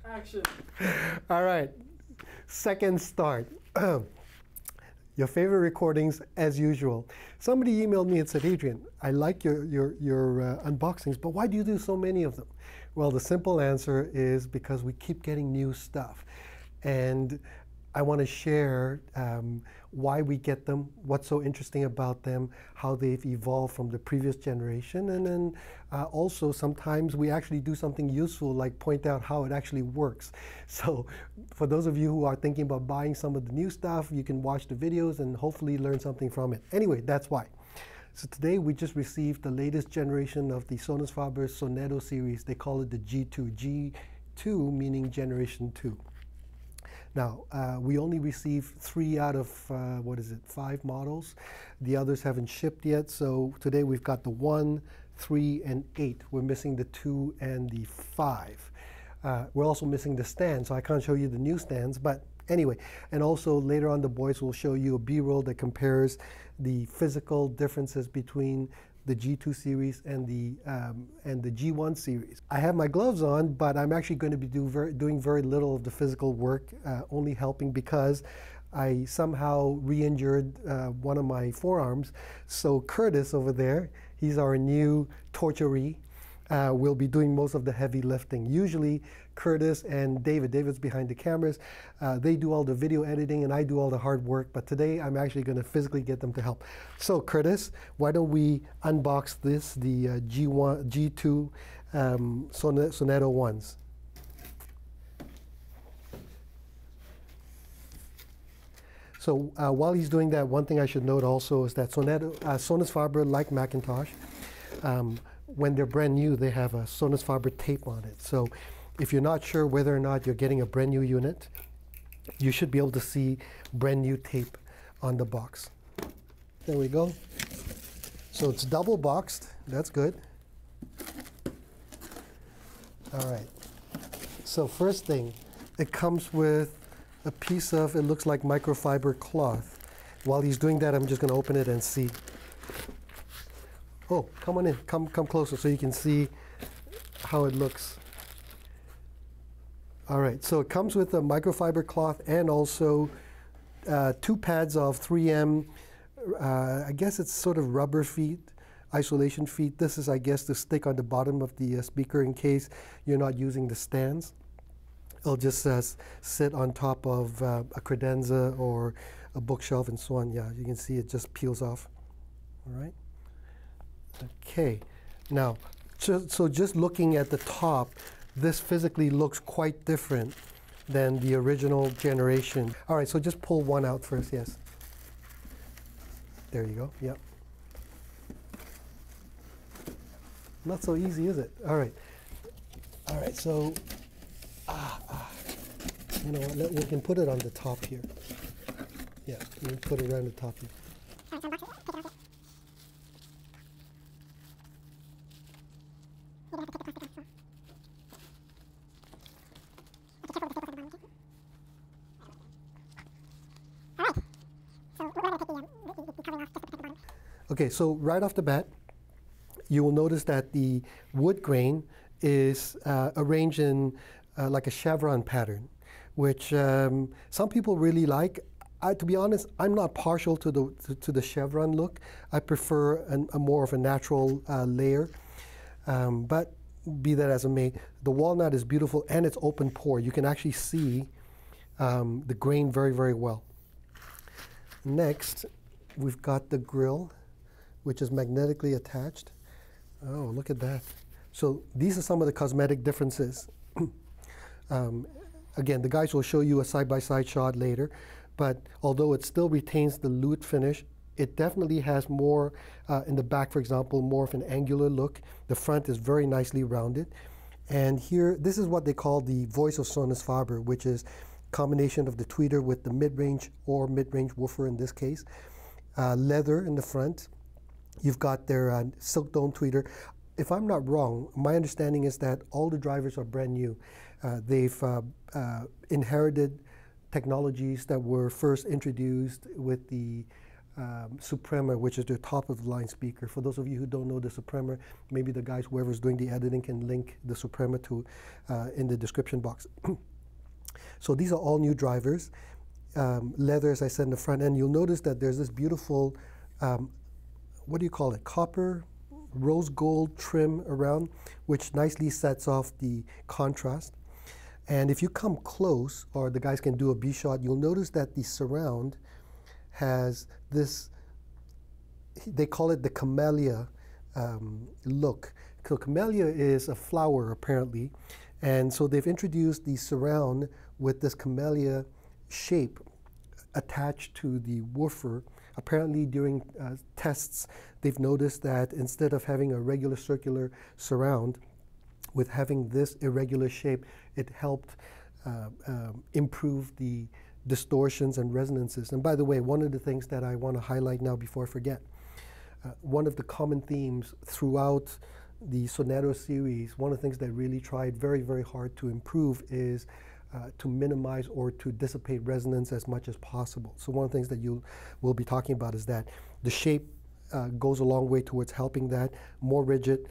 Action. All right, second start. Your favorite recordings, as usual. Somebody emailed me and said, Adrian, I like your unboxings, but why do you do so many of them? Well, the simple answer is because we keep getting new stuff. And I want to share why we get them, what's so interesting about them, how they've evolved from the previous generation, and then also sometimes we actually do something useful like point out how it actually works. So for those of you who are thinking about buying some of the new stuff, you can watch the videos and hopefully learn something from it. Anyway, that's why. So today we just received the latest generation of the Sonus Faber Sonetto series. They call it the G2. G2 meaning generation 2. Now, we only received 3 out of, 5 models. The others haven't shipped yet, so today we've got the 1, 3, and 8. We're missing the 2 and the 5. We're also missing the stand, so I can't show you the new stands, but anyway. And also later on the boys will show you a B-roll that compares the physical differences between the G2 series and the G1 series. I have my gloves on, but I'm actually going to be doing very little of the physical work, only helping because I somehow re-injured one of my forearms. So Curtis over there, he's our new torturee, will be doing most of the heavy lifting. Usually Curtis and David's behind the cameras, they do all the video editing and I do all the hard work, but today I'm actually going to physically get them to help. So Curtis, why don't we unbox this, the G2 Sonetto ones. So while he's doing that, one thing I should note also is that Sonus Faber, like Macintosh, when they're brand new, they have a Sonus Faber tape on it. So if you're not sure whether or not you're getting a brand new unit, you should be able to see brand new tape on the box. There we go. So it's double boxed. That's good. All right. So first thing, it comes with a piece of, it looks like microfiber cloth. While he's doing that, I'm just going to open it and see. Oh, come on in, come closer so you can see how it looks. All right, so it comes with a microfiber cloth and also 2 pads of 3M, I guess it's sort of rubber feet, isolation feet. This is, I guess, the stick on the bottom of the speaker in case you're not using the stands. It'll just sit on top of a credenza or a bookshelf and so on. Yeah, you can see it just peels off, all right? Okay, now, so just looking at the top, this physically looks quite different than the original generation. All right, so just pull one out first, yes. There you go, yep. Not so easy, is it? All right, so, you know what, we can put it on the top here. Yeah, we can put it around the top here. Okay, so right off the bat, you will notice that the wood grain is arranged in like a chevron pattern, which some people really like. To be honest, I'm not partial to the chevron look. I prefer a more of a natural layer, but be that as it may, the walnut is beautiful and it's open pore. You can actually see the grain very, very well. Next, we've got the grill, which is magnetically attached. Oh, look at that. So these are some of the cosmetic differences. Again, the guys will show you a side-by-side shot later, but although it still retains the loot finish, it definitely has more, in the back, for example, more of an angular look. The front is very nicely rounded. And here, this is what they call the voice of Sonus Faber, which is a combination of the tweeter with the mid-range or mid-range woofer in this case. Leather in the front. You've got their silk dome tweeter. If I'm not wrong, my understanding is that all the drivers are brand new. They've inherited technologies that were first introduced with the Suprema, which is their top of the line speaker. For those of you who don't know the Suprema, maybe the guys, whoever's doing the editing, can link the Suprema to in the description box. So these are all new drivers. Leather, as I said, in the front end. You'll notice that there's this beautiful, what do you call it, copper, rose gold trim around, which nicely sets off the contrast. And if you come close, or the guys can do a B-shot, you'll notice that the surround has this, they call it the camellia look. So camellia is a flower, apparently, and so they've introduced the surround with this camellia shape attached to the woofer. Apparently during tests, they've noticed that instead of having a regular circular surround, with having this irregular shape, it helped improve the distortions and resonances. And by the way, one of the things that I want to highlight now before I forget, one of the common themes throughout the Sonetto series, one of the things they really tried very, very hard to improve is to minimize or to dissipate resonance as much as possible. So one of the things that we'll be talking about is that the shape goes a long way towards helping that, more rigid,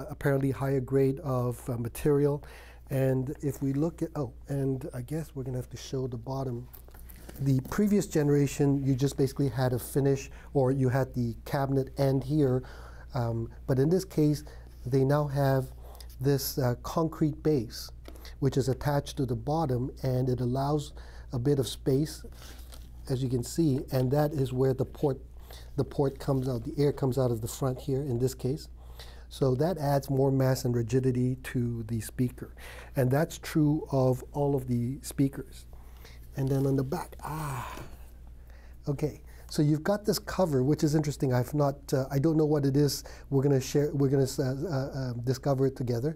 apparently higher grade of material. And if we look at, oh, and I guess we're gonna have to show the bottom. The previous generation, you just basically had a finish, or you had the cabinet end here. But in this case, they now have this concrete base, which is attached to the bottom, and it allows a bit of space, as you can see, and that is where the port comes out, the air comes out of the front here in this case. So that adds more mass and rigidity to the speaker. And that's true of all of the speakers. And then on the back, okay. So you've got this cover, which is interesting. I don't know what it is. We're gonna discover it together.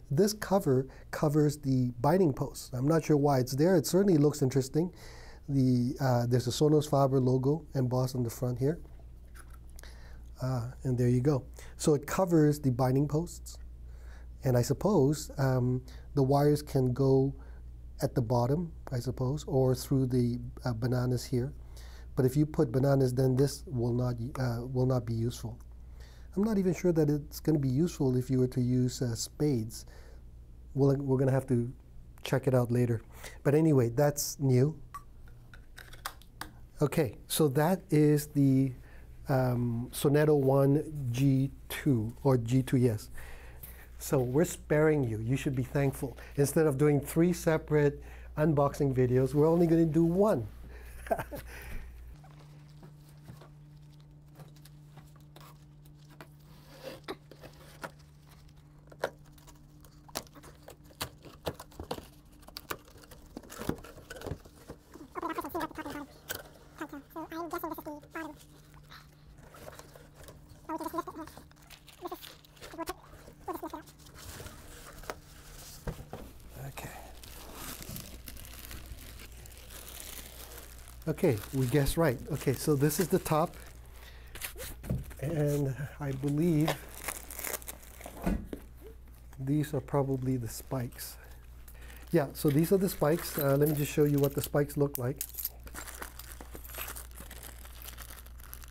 This cover covers the binding posts. I'm not sure why it's there. It certainly looks interesting. There's a Sonus Faber logo embossed on the front here. And there you go. So it covers the binding posts. And I suppose the wires can go at the bottom, I suppose, or through the bananas here. But if you put bananas, then this will not be useful. I'm not even sure that it's going to be useful if you were to use spades. We're going to have to check it out later. But anyway, that's new. Okay, so that is the Sonetto 1 G2, or G2, yes. So we're sparing you. You should be thankful. Instead of doing 3 separate unboxing videos, we're only going to do one. Okay, we guessed right. Okay, so this is the top, and I believe these are probably the spikes. Yeah, so these are the spikes. Let me just show you what the spikes look like.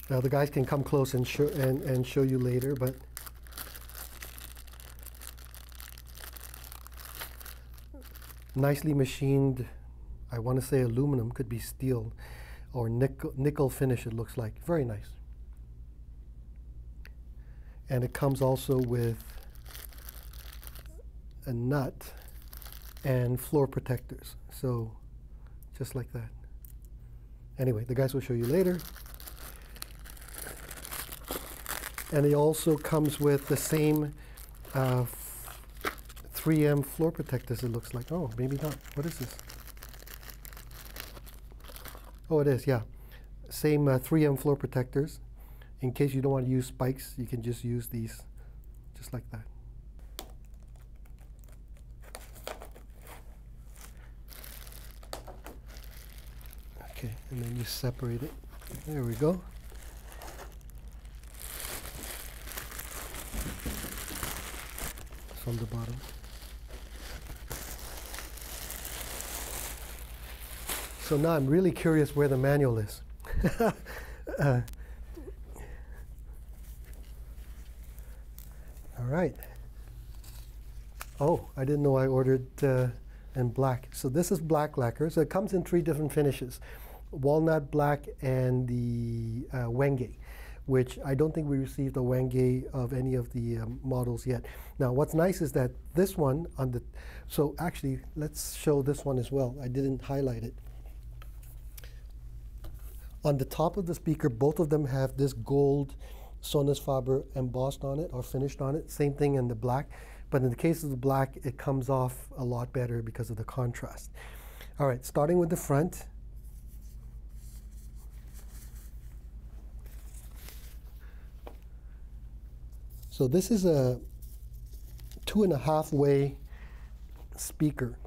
Now the guys can come close and show you later, but nicely machined. I want to say aluminum, could be steel or nickel finish, it looks like. Very nice. And it comes also with a nut and floor protectors. So just like that. Anyway, the guys will show you later. And it also comes with the same 3M floor protectors, it looks like. Oh, maybe not. What is this? Oh, it is, yeah. Same 3M floor protectors. In case you don't want to use spikes, you can just use these, just like that. Okay, and then you separate it. There we go. From the bottom. So now I'm really curious where the manual is. All right. Oh, I didn't know I ordered in black. So this is black lacquer. So it comes in 3 different finishes: walnut black and the wenge, which I don't think we received a wenge of any of the models yet. Now, what's nice is that this one on the, so actually, let's show this one as well. I didn't highlight it. On the top of the speaker, both of them have this gold Sonus Faber embossed on it or finished on it. Same thing in the black. But in the case of the black, it comes off a lot better because of the contrast. All right, starting with the front. So this is a 2.5-way speaker.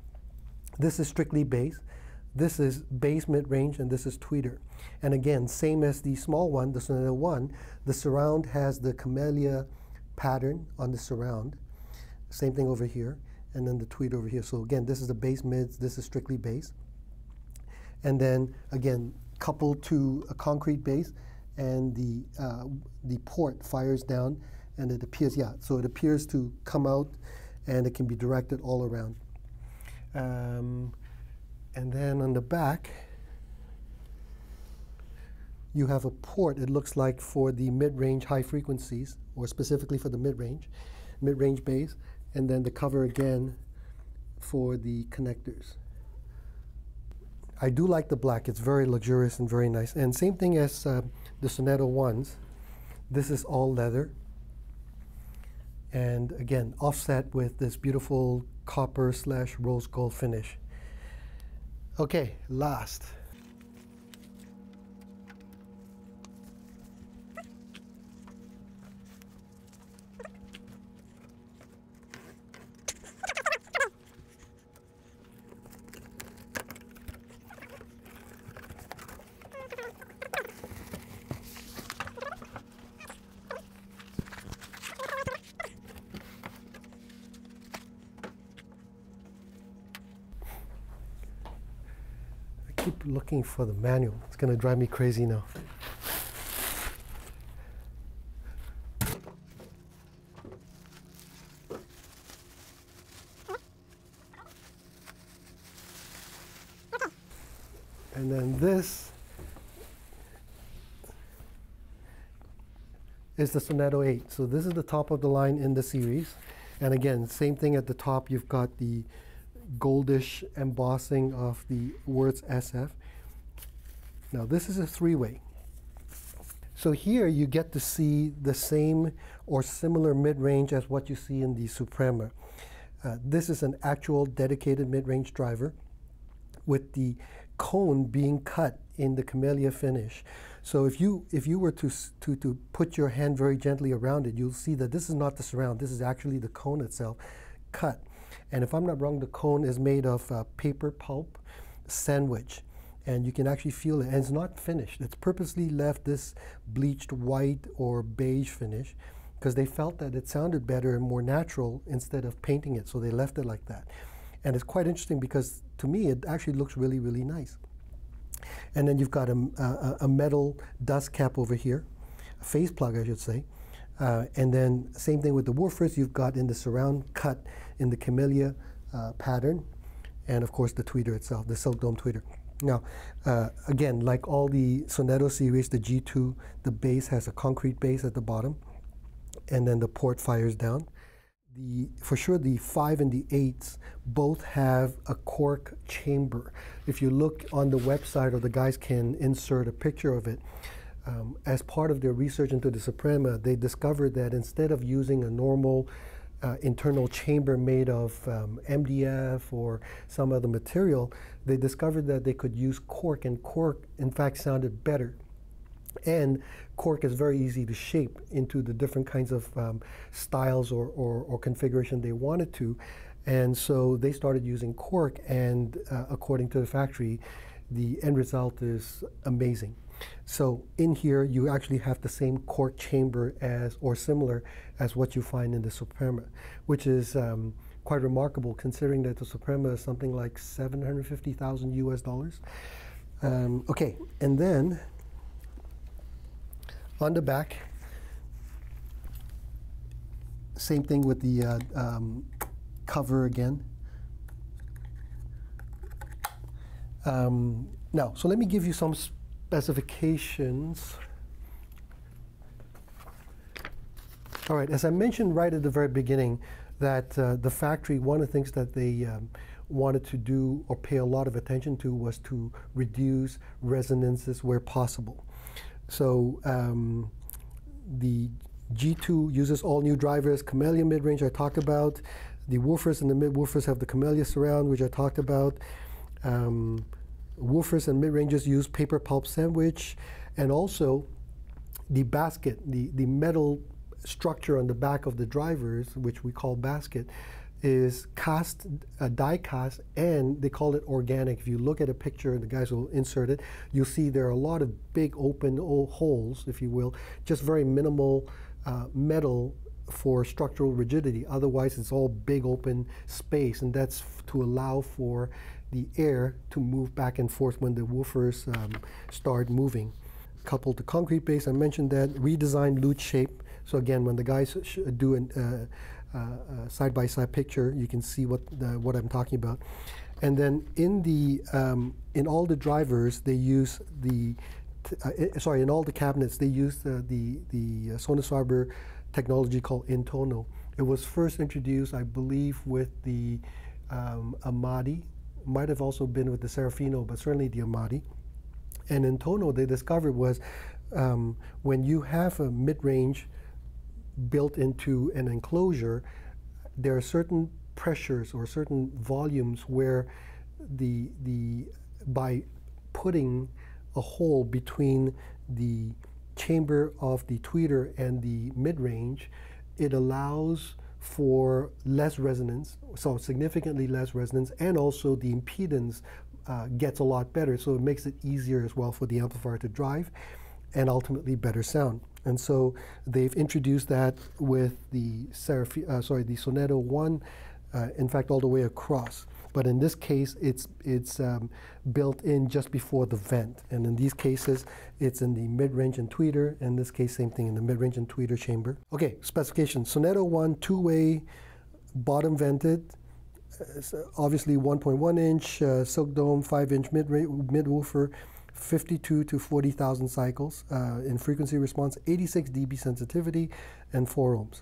This is strictly bass. This is bass mid-range, and this is tweeter. And again, same as the small one, the Sonetto 1, the surround has the camellia pattern on the surround. Same thing over here, and then the tweet over here. So again, this is the bass mids, this is strictly bass. And then again, coupled to a concrete bass, and the port fires down, and it appears, yeah, so it appears to come out, and it can be directed all around. And then on the back, you have a port, it looks like, for the mid-range high frequencies, or specifically for the mid-range bass, and then the cover again for the connectors. I do like the black. It's very luxurious and very nice. And same thing as the Sonetto ones. This is all leather. And again, offset with this beautiful copper/rose gold finish. Okay, last. Keep looking for the manual. It's going to drive me crazy now. And then this is the Sonetto 8. So this is the top of the line in the series. And again, same thing at the top. You've got the goldish embossing of the words SF. Now this is a 3-way. So here you get to see the same or similar mid-range as what you see in the Suprema. This is an actual dedicated mid-range driver with the cone being cut in the camellia finish. So if you were to put your hand very gently around it, you'll see that this is not the surround. This is actually the cone itself cut. And if I'm not wrong, the cone is made of paper pulp sandwich. And you can actually feel it. And it's not finished. It's purposely left this bleached white or beige finish because they felt that it sounded better and more natural instead of painting it. So they left it like that. And it's quite interesting because to me, it actually looks really, really nice. And then you've got a metal dust cap over here, a face plug, I should say. And then same thing with the woofers. You've got in the surround cut in the camellia pattern. And of course, the tweeter itself, the silk dome tweeter. Now, again, like all the Sonetto series, the G2, the base has a concrete base at the bottom, and then the port fires down. For sure, the 5 and the 8s both have a cork chamber. If you look on the website, or the guys can insert a picture of it, as part of their research into the Suprema, they discovered that instead of using a normal internal chamber made of MDF or some other material, they discovered that they could use cork, and cork, in fact, sounded better. And cork is very easy to shape into the different kinds of styles or configuration they wanted to. And so they started using cork, and according to the factory, the end result is amazing. So in here, you actually have the same cork chamber as, or similar as what you find in the Suprema, which is quite remarkable considering that the Suprema is something like $750,000 US. Okay, and then On the back, same thing with the cover again. Now, so let me give you some specifications. All right, as I mentioned right at the very beginning, that the factory, one of the things that they wanted to do or pay a lot of attention to was to reduce resonances where possible. So the G2 uses all new drivers, Camellia mid-range I talked about. The woofers and the mid-woofers have the Camellia surround, which I talked about. Woofers and mid-ranges use paper pulp sandwich, and also the basket, the metal structure on the back of the drivers, which we call basket, is cast, die cast, and they call it organic. If you look at a picture, and the guys will insert it, you'll see there are a lot of big open holes, if you will, just very minimal metal for structural rigidity. Otherwise, it's all big open space, and that's to allow for the air to move back and forth when the woofers start moving. Coupled to concrete base, I mentioned that. Redesigned lute shape. So again, when the guys do a side-by-side picture, you can see what I'm talking about. And then in all the drivers, they use the in all the cabinets, they use the Sonus Faber technology called Intono. It was first introduced, I believe, with the Amati. Might have also been with the Serafino, but certainly the Amati. And Intono, they discovered was when you have a mid-range built into an enclosure, there are certain pressures or certain volumes where by putting a hole between the chamber of the tweeter and the mid-range, it allows for less resonance, so significantly less resonance, and also the impedance gets a lot better, so it makes it easier as well for the amplifier to drive, and ultimately better sound. And so they've introduced that with the Sonetto 1, in fact, all the way across. But in this case, it's built in just before the vent. And in these cases, it's in the mid-range and tweeter. In this case, same thing in the mid-range and tweeter chamber. Okay, specifications. Sonetto 1, two-way, bottom vented, obviously 1.1 inch, silk dome, 5-inch mid-woofer, 52 to 40,000 cycles in frequency response, 86 dB sensitivity, and 4 ohms.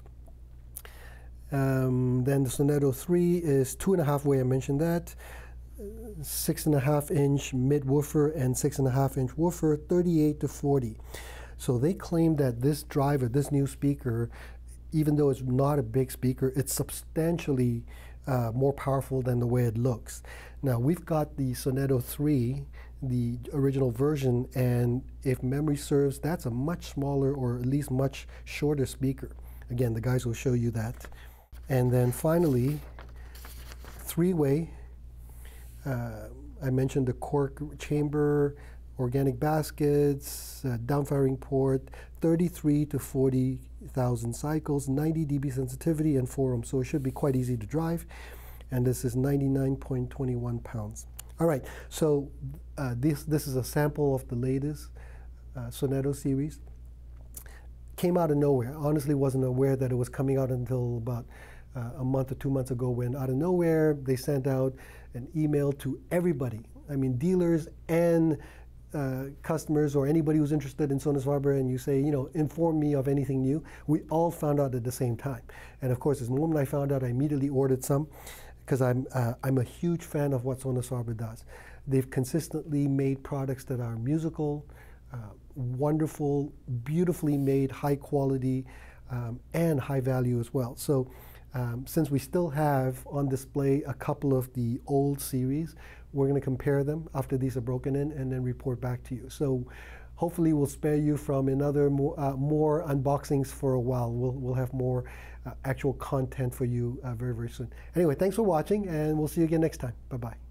Then the Sonetto 3 is 2.5 way, I mentioned that, 6.5 inch mid woofer and 6.5 inch woofer, 38 to 40. So they claim that this driver, this new speaker, even though it's not a big speaker, it's substantially more powerful than the way it looks. Now we've got the Sonetto 3, the original version, and if memory serves, that's a much smaller or at least much shorter speaker. Again, the guys will show you that. And then finally, three-way. I mentioned the cork chamber, organic baskets, downfiring port, 33 to 40,000 cycles, 90 dB sensitivity, and 4 ohms. So it should be quite easy to drive. And this is 99.21 pounds. All right, so this is a sample of the latest Sonetto series. Came out of nowhere. Honestly, wasn't aware that it was coming out until about a month or 2 months ago, when out of nowhere they sent out an email to everybody. I mean, dealers and customers or anybody who's interested in Sonus Faber, and you say, you know, inform me of anything new. We all found out at the same time. And of course, the moment I found out, I immediately ordered some, because I'm a huge fan of what Sonus Faber does. They've consistently made products that are musical, wonderful, beautifully made, high quality, and high value as well. So since we still have on display a couple of the old series, we're going to compare them after these are broken in and then report back to you. So hopefully we'll spare you from another more unboxings for a while. We'll have more actual content for you very, very soon. Anyway, thanks for watching, and we'll see you again next time. Bye-bye.